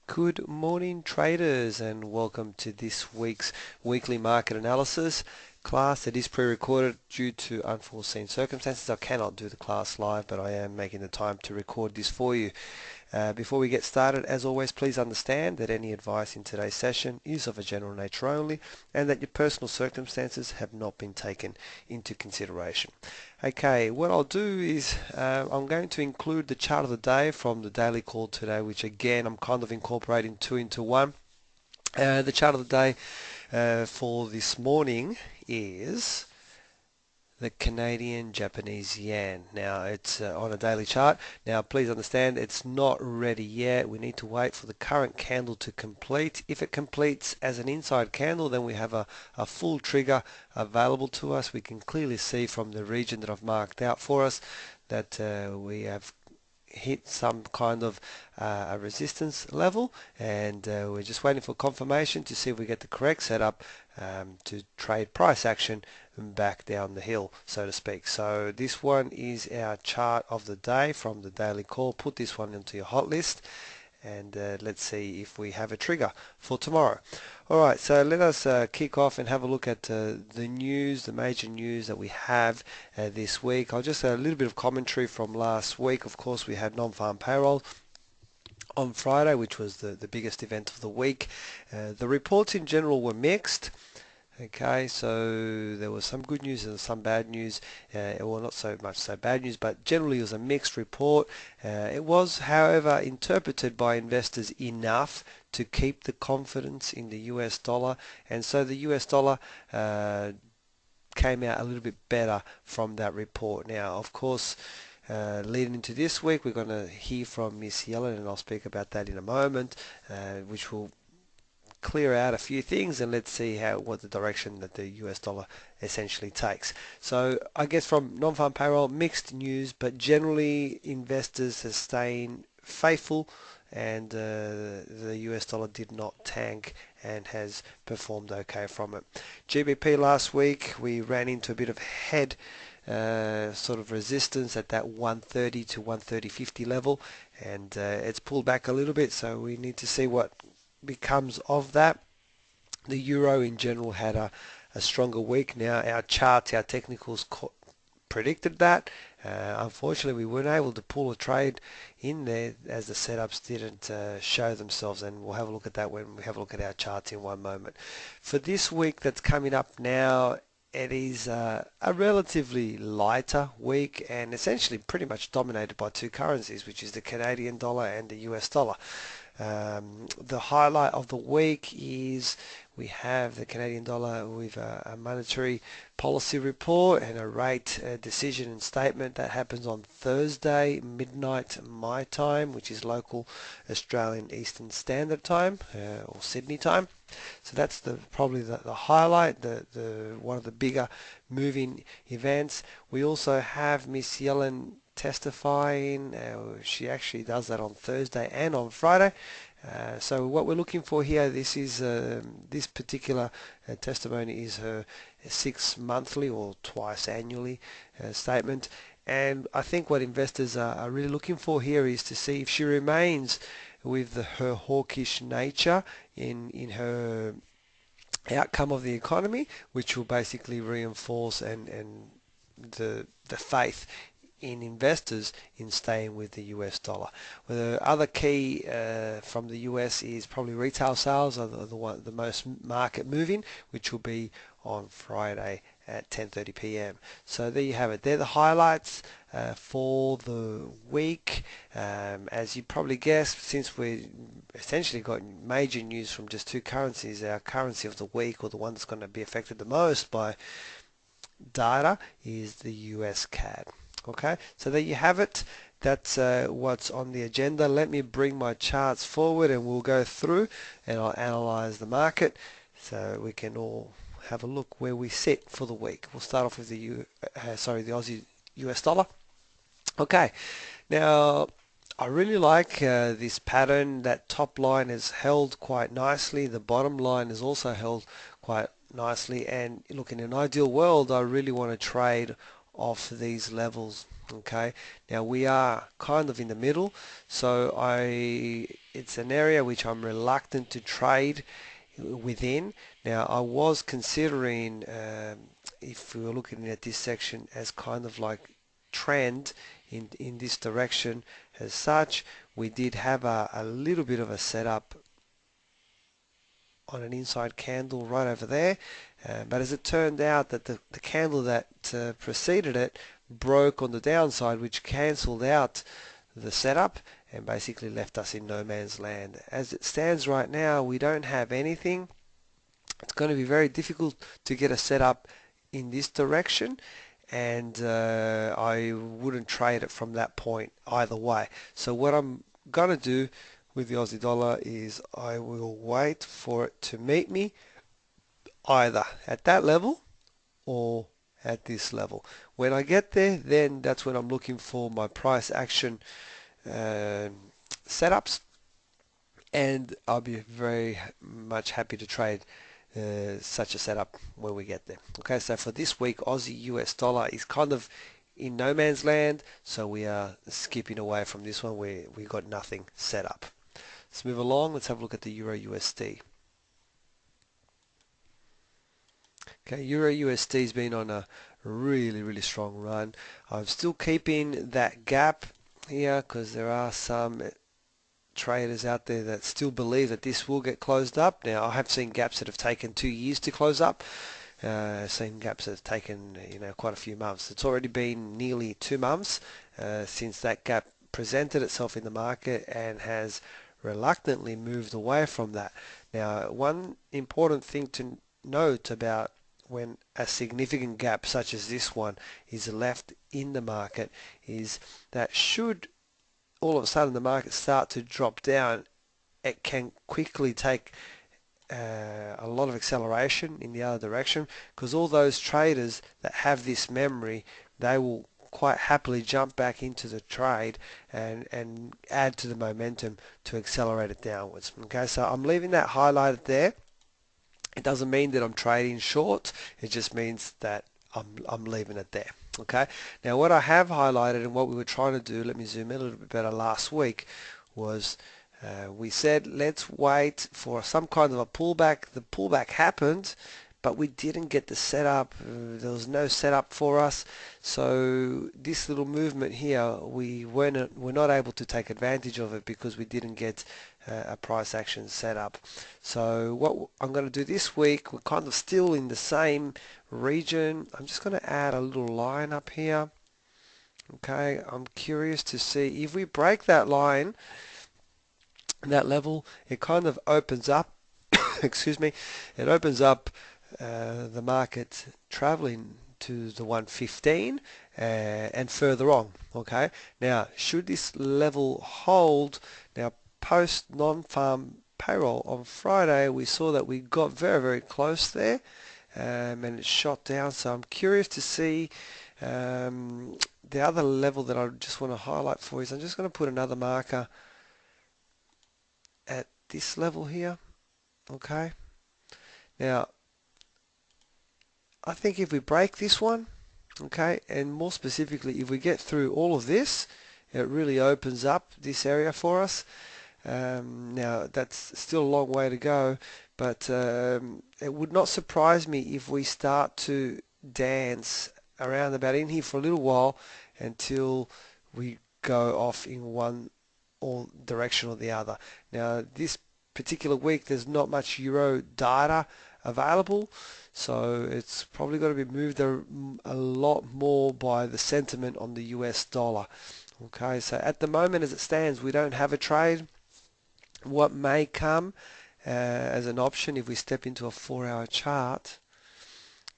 Good morning, traders, and welcome to this week's weekly market analysis class. It is pre-recorded due to unforeseen circumstances. I cannot do the class live, but I am making the time to record this for you. Before we get started, as always, please understand that any advice in today's session is of a general nature only and that your personal circumstances have not been taken into consideration. Okay, what I'll do is I'm going to include the chart of the day from the daily call today, which again I'm kind of incorporating two into one. The chart of the day for this morning is the Canadian Japanese yen. Now it's on a daily chart. Now please understand it's not ready yet. We need to wait for the current candle to complete. If it completes as an inside candle, then we have a full trigger available to us. We can clearly see from the region that I've marked out for us that we have hit some kind of a resistance level, and we're just waiting for confirmation to see if we get the correct setup to trade price action back down the hill, so to speak. So this one is our chart of the day from the daily call. Put this one into your hot list, and let's see if we have a trigger for tomorrow. Alright, so let us kick off and have a look at the news, the major news that we have this week. I'll just a little bit of commentary from last week. Of course, we had non-farm payroll on Friday, which was the biggest event of the week. The reports in general were mixed. Okay, so there was some good news and some bad news. Well, not so much so bad news, but generally it was a mixed report. It was, however, interpreted by investors enough to keep the confidence in the US dollar, and so the US dollar came out a little bit better from that report. Now, of course, leading into this week, we're going to hear from Miss Yellen, and I'll speak about that in a moment, which will clear out a few things, and let's see what the direction that the US dollar essentially takes. So I guess from non-farm payroll, mixed news, but generally investors are staying faithful, and the US dollar did not tank and has performed okay from it. GBP last week, we ran into a bit of head sort of resistance at that 130 to 130.50 level, and it's pulled back a little bit, so we need to see what becomes of that. The euro in general had a stronger week. Now our charts, our technicals predicted that. Unfortunately, we weren't able to pull a trade in there as the setups didn't show themselves, and we'll have a look at that when we have a look at our charts in one moment. For this week that's coming up now, it is a relatively lighter week and essentially pretty much dominated by two currencies, which is the Canadian dollar and the US dollar. The highlight of the week is we have the Canadian dollar with a monetary policy report and a rate decision and statement that happens on Thursday midnight my time, which is local Australian Eastern Standard Time or Sydney time. So that's probably the highlight, the one of the bigger moving events. We also have Miss Yellen testifying. She actually does that on Thursday and on Friday. So what we're looking for here, this particular testimony is her 6 monthly or twice annually statement. And I think what investors are really looking for here is to see if she remains with her hawkish nature in her outcome of the economy, which will basically reinforce and the faith in investors in staying with the US dollar. The other key from the US is probably retail sales are the most market moving, which will be on Friday at 10:30 p.m. So there you have it. They're the highlights for the week. As you probably guessed, since we essentially got major news from just two currencies, our currency of the week, or the one that's going to be affected the most by data, is the US CAD. Okay, so there you have it. That's what's on the agenda. Let me bring my charts forward and we'll go through and I'll analyze the market so we can all have a look where we sit for the week. We'll start off with the Aussie US dollar. Okay, now I really like this pattern. That top line is held quite nicely. The bottom line is also held quite nicely, and look, in an ideal world I really want to trade off these levels Okay, now we are kind of in the middle, so it's an area which I'm reluctant to trade within. Now I was considering, if we were looking at this section as kind of like trend in this direction as such. We did have a little bit of a setup on an inside candle right over there, but as it turned out that the candle that preceded it broke on the downside, which cancelled out the setup and basically left us in no man's land. As it stands right now, we don't have anything. It's going to be very difficult to get a setup in this direction, and I wouldn't trade it from that point either way. So what I'm going to do with the Aussie dollar is I will wait for it to meet me either at that level or at this level. When I get there, then that's when I'm looking for my price action uh, setups, and I'll be very much happy to trade such a setup when we get there. Okay, so for this week, Aussie US dollar is kind of in no man's land, so we are skipping away from this one where we got nothing set up. Let's move along. Let's have a look at the Euro USD. Okay, Euro USD has been on a really strong run. I'm still keeping that gap here because there are some traders out there that still believe that this will get closed up. Now, I have seen gaps that have taken 2 years to close up. I've seen gaps that have taken, quite a few months. It's already been nearly 2 months since that gap presented itself in the market and has reluctantly moved away from that. Now, one important thing to note about when a significant gap such as this one is left in the market is that should all of a sudden the market start to drop down, it can quickly take a lot of acceleration in the other direction, because all those traders that have this memory, they will quite happily jump back into the trade and add to the momentum to accelerate it downwards. Okay, so I'm leaving that highlighted there. It doesn't mean that I'm trading short, it just means that I'm leaving it there. Okay, now what I have highlighted and what we were trying to do, let me zoom in a little bit better, last week was we said let's wait for some kind of a pullback. The pullback happened, but we didn't get the setup. There was no setup for us. So this little movement here, we're not able to take advantage of it because we didn't get a price action set up. So what I'm going to do this week, we're kind of still in the same region. I'm just going to add a little line up here. Okay, I'm curious to see if we break that line, that level, it kind of opens up, excuse me, it opens up the market traveling to the 115 and further on. Okay, now should this level hold, now post non-farm payroll on Friday we saw that we got very close there, and it shot down. So I'm curious to see the other level that I just want to highlight for you is I'm just going to put another marker at this level here. Okay, now I think if we break this one, okay, and more specifically if we get through all of this, it really opens up this area for us. Now that's still a long way to go, but it would not surprise me if we start to dance around about in here for a little while until we go off in one or direction or the other. Now this particular week there's not much euro data available, so it's probably going to be moved a lot more by the sentiment on the US dollar. Okay, so at the moment as it stands we don't have a trade. What may come as an option, if we step into a 4-hour chart,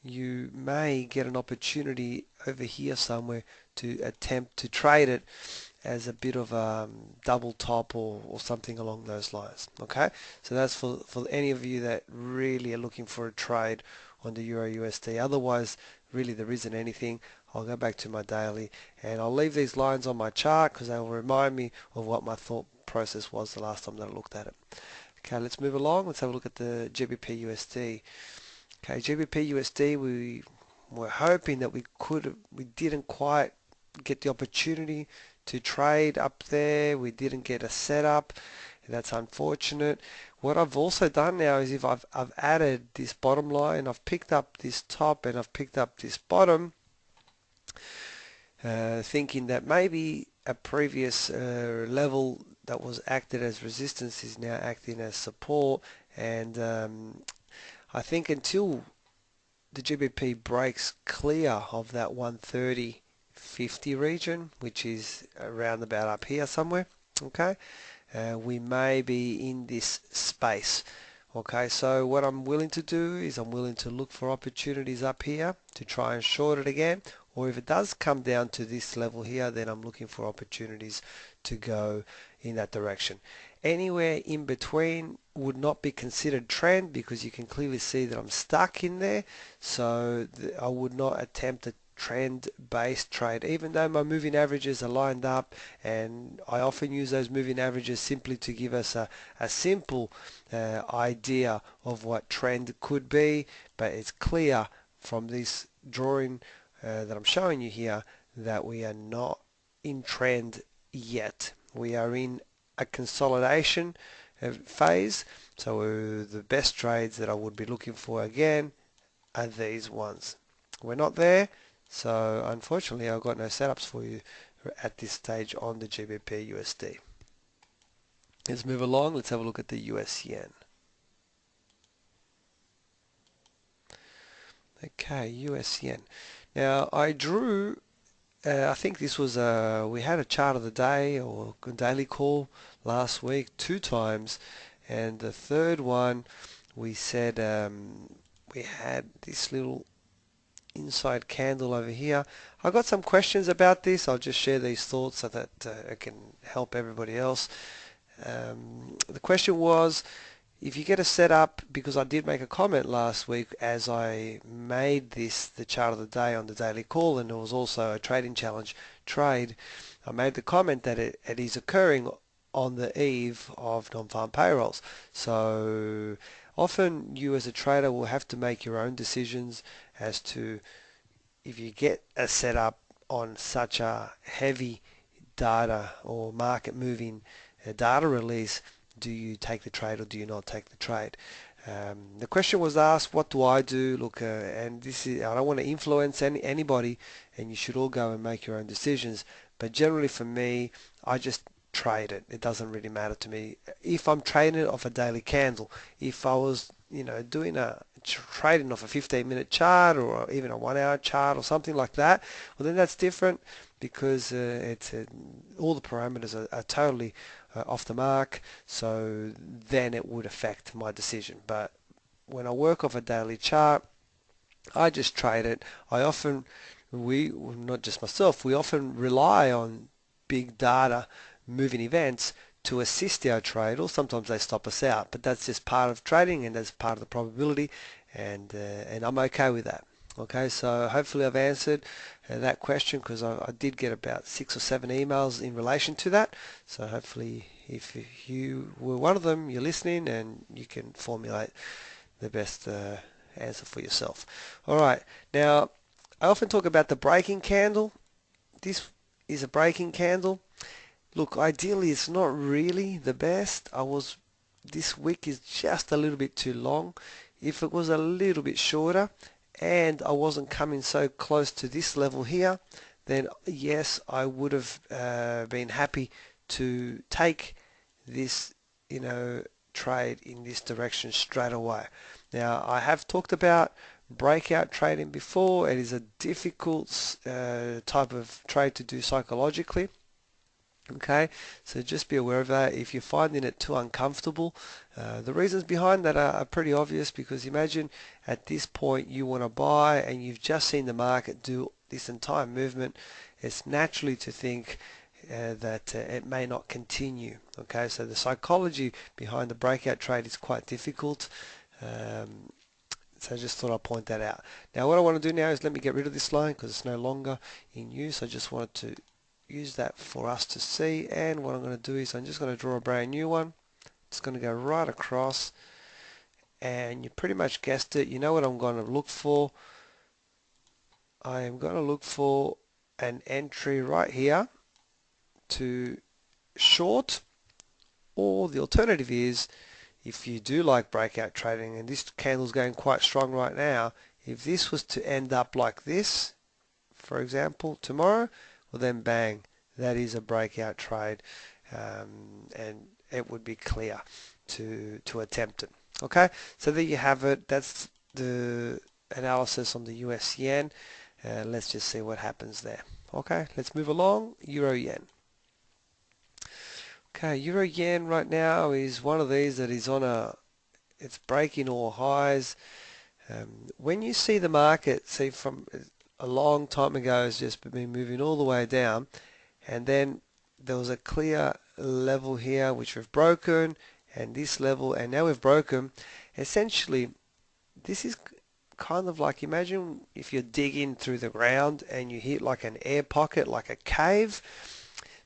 you may get an opportunity over here somewhere to attempt to trade it as a bit of a double top or something along those lines. Okay, so that's for any of you that really are looking for a trade on the Euro USD. Otherwise, really there isn't anything. I'll go back to my daily and I'll leave these lines on my chart because they will remind me of what my thought process was the last time that I looked at it. Okay, let's move along. Let's have a look at the GBP USD. Okay, GBP USD, we were hoping that we didn't quite get the opportunity to trade up there. We didn't get a setup. That's unfortunate. What I've also done now is if I've added this bottom line, I've picked up this top and I've picked up this bottom, thinking that maybe a previous level that was acted as resistance is now acting as support. And I think until the GBP breaks clear of that 130.50 region, which is around about up here somewhere, okay, we may be in this space. Okay, so what I'm willing to do is I'm willing to look for opportunities up here to try and short it again, or if it does come down to this level here, then I'm looking for opportunities to go in that direction. Anywhere in between would not be considered trend because you can clearly see that I'm stuck in there, so I would not attempt a trend-based trade, even though my moving averages are lined up, and I often use those moving averages simply to give us a simple idea of what trend could be. But it's clear from this drawing that I'm showing you here that we are not in trend yet. We are in a consolidation phase, so the best trades that I would be looking for again are these ones. We're not there, so unfortunately I've got no setups for you at this stage on the GBP USD. Let's move along. Let's have a look at the US yen. Okay, US yen. Now I drew, I think this was we had a chart of the day or a daily call last week 2 times, and the third one we said we had this little inside candle over here. I got some questions about this. I'll just share these thoughts so that it can help everybody else. The question was, if you get a setup, because I did make a comment last week as I made this the chart of the day on the daily call, and there was also a trading challenge trade, I made the comment that it is occurring on the eve of non-farm payrolls. So often you as a trader will have to make your own decisions as to if you get a setup on such a heavy data or market moving data release, do you take the trade or do you not take the trade? The question was asked, what do I do? Look, and this is, I don't want to influence anybody, and you should all go and make your own decisions. But generally for me, I just trade it. It doesn't really matter to me. If I'm trading it off a daily candle, if I was, doing a trading off a 15-minute chart or even a 1-hour chart or something like that, well then that's different because it's all the parameters are totally off the mark, so then it would affect my decision. But when I work off a daily chart, I just trade it. I often, not just myself, we often rely on big data moving events to assist our trade, or sometimes they stop us out, but that's just part of trading and that's part of the probability, and I'm okay with that. Okay, so hopefully I've answered that question, because I did get about 6 or 7 emails in relation to that. So hopefully if you were one of them, you're listening and you can formulate the best answer for yourself. Alright, now I often talk about the breaking candle. This is a breaking candle. Look, ideally it's not really the best. This wick is just a little bit too long. If it was a little bit shorter and I wasn't coming so close to this level here, then yes, I would have been happy to take this, trade in this direction straight away. Now, I have talked about breakout trading before. It is a difficult type of trade to do psychologically. Okay, so just be aware of that. If you're finding it too uncomfortable, the reasons behind that are pretty obvious, because imagine at this point you want to buy and you've just seen the market do this entire movement. It's naturally to think that it may not continue. Okay, so the psychology behind the breakout trade is quite difficult. So I just thought I'd point that out. Now what I want to do now is let me get rid of this line because it's no longer in use. I just wanted to use that for us to see, and what I'm going to do is I'm just going to draw a brand new one. It's going to go right across, and you pretty much guessed it. You know what I'm going to look for. I am going to look for an entry right here to short, or the alternative is, if you do like breakout trading, and this candle's going quite strong right now, if this was to end up like this, for example, tomorrow, well then bang, that is a breakout trade, and it would be clear to attempt it. Okay, so there you have it. That's the analysis on the US yen. Let's just see what happens there. Okay, let's move along. Euro yen. Okay, Euro yen right now is one of these that is on it's breaking all highs. When you see the market, see from a long time ago, has just been moving all the way down, and then there was a clear level here which we've broken, and this level, and now we've broken. Essentially, this is kind of like, imagine if you're digging through the ground and you hit like an air pocket, like a cave.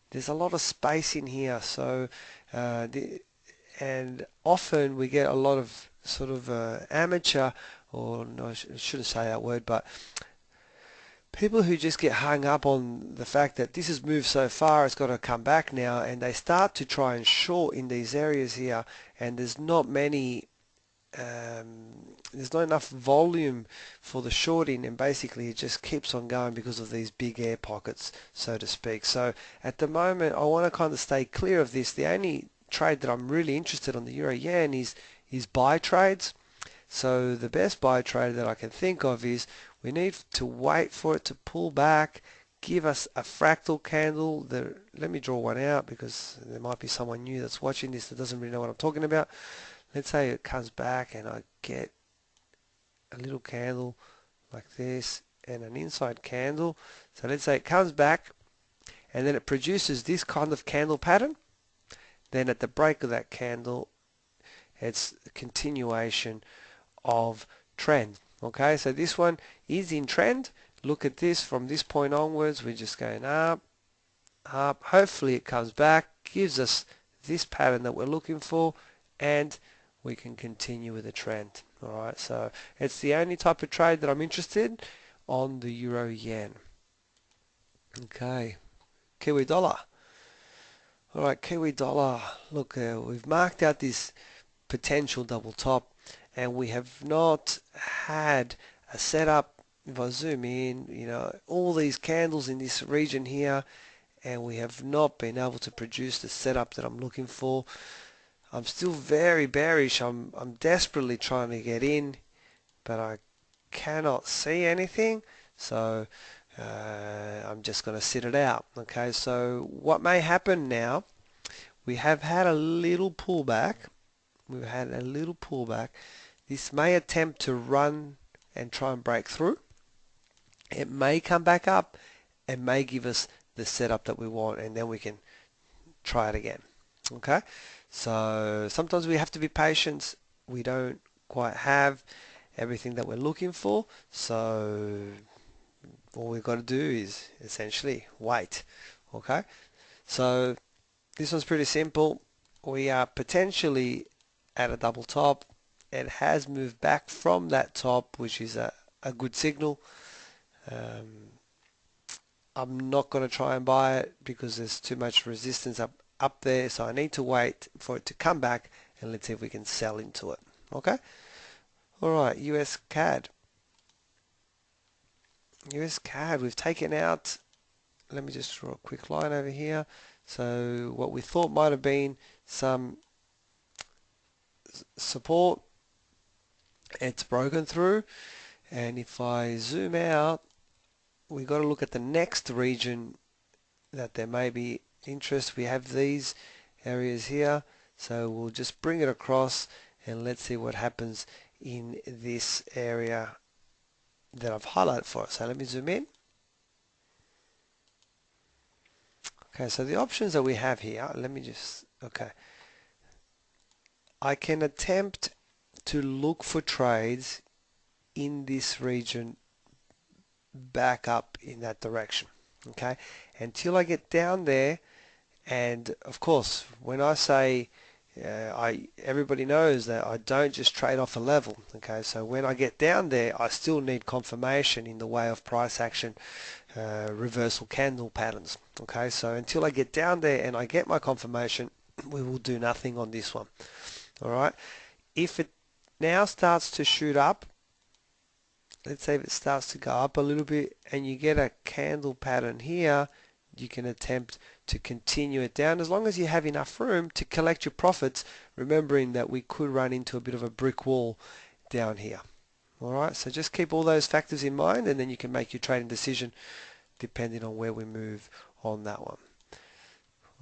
There's a lot of space in here, so and often we get a lot of sort of amateur, or no, I shouldn't say that word, but people who just get hung up on the fact that this has moved so far, it's got to come back now, and they start to try and short in these areas here, and there's not enough volume for the shorting, and basically it just keeps on going because of these big air pockets, so to speak. So at the moment, I want to kind of stay clear of this. The only trade that I'm really interested on the Euro Yen is buy trades. So the best buy trade that I can think of is we need to wait for it to pull back, give us a fractal candle. Let me draw one out because there might be someone new that's watching this that doesn't really know what I'm talking about. Let's say it comes back and I get a little candle like this and an inside candle. So let's say it comes back and then it produces this kind of candle pattern. Then at the break of that candle, it's a continuation of trend. Okay, so this one is in trend. Look at this, from this point onwards, we're just going up, up. Hopefully it comes back, gives us this pattern that we're looking for, and we can continue with the trend. Alright, so it's the only type of trade that I'm interested on the Euro Yen. Okay, Kiwi Dollar. Alright, Kiwi Dollar. Look, we've marked out this potential double top, and we have not had a setup. If I zoom in, all these candles in this region here, and we have not been able to produce the setup that I'm looking for. I'm still very bearish. I'm desperately trying to get in, but I cannot see anything, so I'm just going to sit it out. Okay, so what may happen now, we have had a little pullback. We've had a little pullback. This may attempt to run and try and break through. It may come back up and may give us the setup that we want, and then we can try it again. Okay, so sometimes we have to be patient. We don't quite have everything that we're looking for, so all we've got to do is essentially wait. Okay, so this one's pretty simple. We are potentially at a double top. It has moved back from that top, which is a good signal. I'm not going to try and buy it because there's too much resistance up there, so I need to wait for it to come back, and let's see if we can sell into it. Okay, alright, US CAD. US CAD, we've taken out, let me just draw a quick line over here. So what we thought might have been some support, it's broken through, and if I zoom out, we got to look at the next region that there may be interest. We have these areas here, so we'll just bring it across and let's see what happens in this area that I've highlighted for us. So let me zoom in. Okay, so the options that we have here, I can attempt to look for trades in this region back up in that direction. Okay, until I get down there, and of course when I say Everybody knows that I don't just trade off a level. Okay, so when I get down there, I still need confirmation in the way of price action, reversal candle patterns. Okay, so until I get down there and I get my confirmation, we will do nothing on this one. All right, if it now starts to shoot up, let's say if it starts to go up a little bit and you get a candle pattern here, you can attempt to continue it down as long as you have enough room to collect your profits, remembering that we could run into a bit of a brick wall down here. Alright, so just keep all those factors in mind and then you can make your trading decision depending on where we move on that one.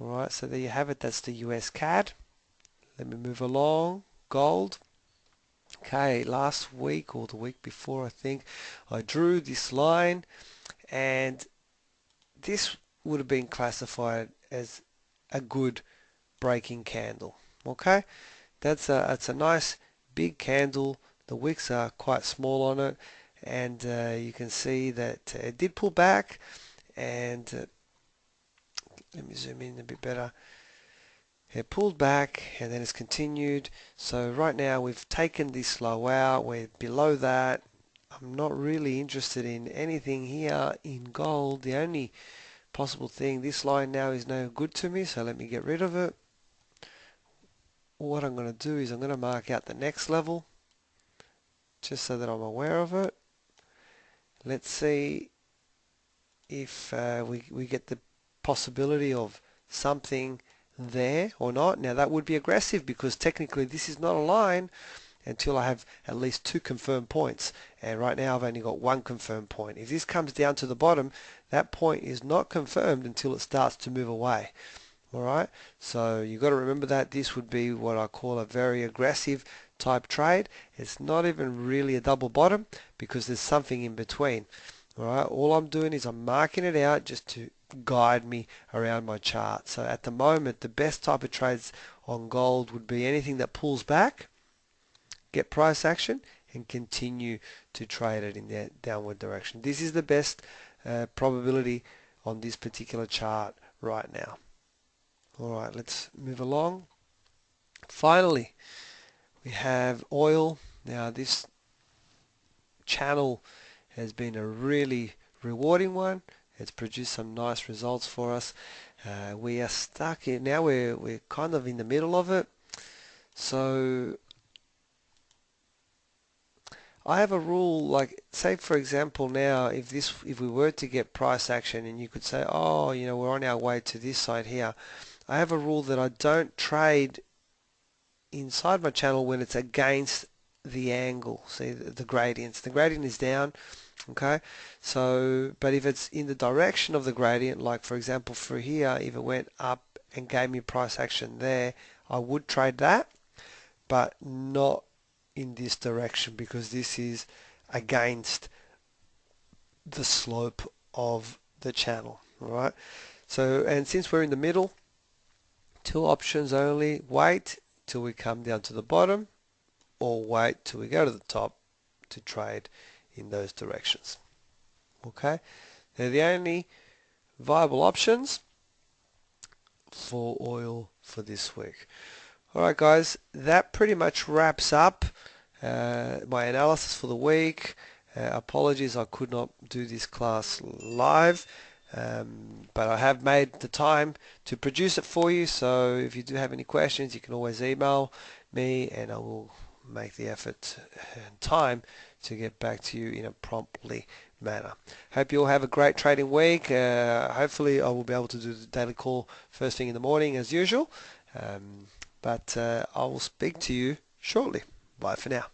Alright, so there you have it. That's the US CAD. Let me move along. Gold. Okay, last week or the week before, I think, I drew this line and this would have been classified as a good breaking candle. Okay, that's a nice big candle. The wicks are quite small on it, and you can see that it did pull back. And let me zoom in a bit better. It pulled back and then it's continued. So right now we've taken this low out. We're below that. I'm not really interested in anything here in gold. The only possible thing, this line now is no good to me, so let me get rid of it. What I'm going to do is I'm going to mark out the next level just so that I'm aware of it. Let's see if we get the possibility of something there or not. Now that would be aggressive because technically this is not a line until I have at least 2 confirmed points, and right now I've only got 1 confirmed point. If this comes down to the bottom, that point is not confirmed until it starts to move away. Alright, so you've got to remember that this would be what I call a very aggressive type trade. It's not even really a double bottom because there's something in between. Alright, all I'm doing is I'm marking it out just to guide me around my chart. So at the moment, the best type of trades on gold would be anything that pulls back, get price action, and continue to trade it in that downward direction. This is the best probability on this particular chart right now. Alright, let's move along. Finally, we have oil. Now this channel has been a really rewarding one. It's produced some nice results for us. We are stuck in, now we're kind of in the middle of it. So I have a rule, like say for example now if we were to get price action and you could say, oh, you know, we're on our way to this side here. I have a rule that I don't trade inside my channel when it's against the angle. See the gradients. The gradient is down, okay? So, but if it's in the direction of the gradient, like for example for here, if it went up and gave me price action there, I would trade that, but not in this direction because this is against the slope of the channel. All right. So, and since we're in the middle, 2 options only: wait till we come down to the bottom, or wait till we go to the top to trade in those directions. Okay, they're the only viable options for oil for this week. Alright guys, that pretty much wraps up my analysis for the week. Apologies I could not do this class live, but I have made the time to produce it for you, so if you do have any questions you can always email me and I will make the effort and time to get back to you in a promptly manner. Hope you all have a great trading week. Hopefully I will be able to do the daily call first thing in the morning as usual, but I will speak to you shortly. Bye for now.